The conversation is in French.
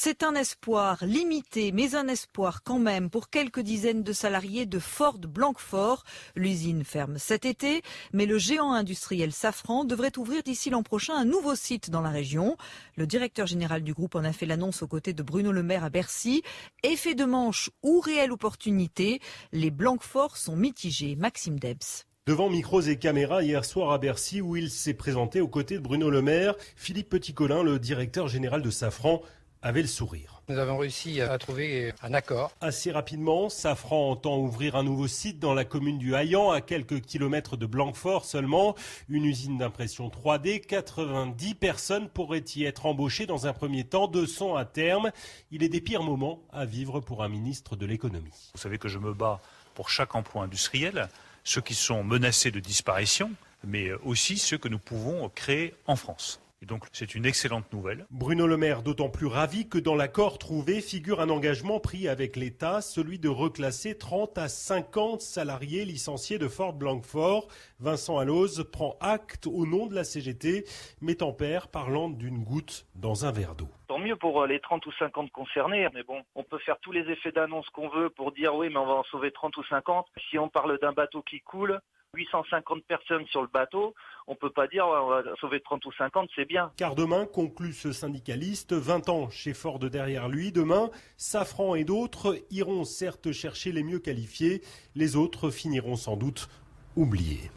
C'est un espoir limité, mais un espoir quand même pour quelques dizaines de salariés de Ford Blanquefort. L'usine ferme cet été, mais le géant industriel Safran devrait ouvrir d'ici l'an prochain un nouveau site dans la région. Le directeur général du groupe en a fait l'annonce aux côtés de Bruno Le Maire à Bercy. Effet de manche ou réelle opportunité, les Blanquefort sont mitigés. Maxime Debs. Devant micros et caméras hier soir à Bercy où il s'est présenté aux côtés de Bruno Le Maire, Philippe Petit-Colin, le directeur général de Safran, avait le sourire. Nous avons réussi à trouver un accord. Assez rapidement, Safran entend ouvrir un nouveau site dans la commune du Haillan, à quelques kilomètres de Blanquefort seulement. Une usine d'impression 3D, 90 personnes pourraient y être embauchées dans un premier temps, 200 à terme. Il est des pires moments à vivre pour un ministre de l'économie. Vous savez que je me bats pour chaque emploi industriel, ceux qui sont menacés de disparition, mais aussi ceux que nous pouvons créer en France. Et donc c'est une excellente nouvelle. Bruno Le Maire d'autant plus ravi que dans l'accord trouvé figure un engagement pris avec l'État, celui de reclasser 30 à 50 salariés licenciés de Ford Blanquefort. Vincent Alloz prend acte au nom de la CGT, mais tempère parlant d'une goutte dans un verre d'eau. Tant mieux pour les 30 ou 50 concernés, mais bon, on peut faire tous les effets d'annonce qu'on veut pour dire oui, mais on va en sauver 30 ou 50. Si on parle d'un bateau qui coule, 850 personnes sur le bateau, on peut pas dire on va sauver 30 ou 50, c'est bien. Car demain, conclut ce syndicaliste, 20 ans chez Ford derrière lui, demain, Safran et d'autres iront certes chercher les mieux qualifiés, les autres finiront sans doute oubliés.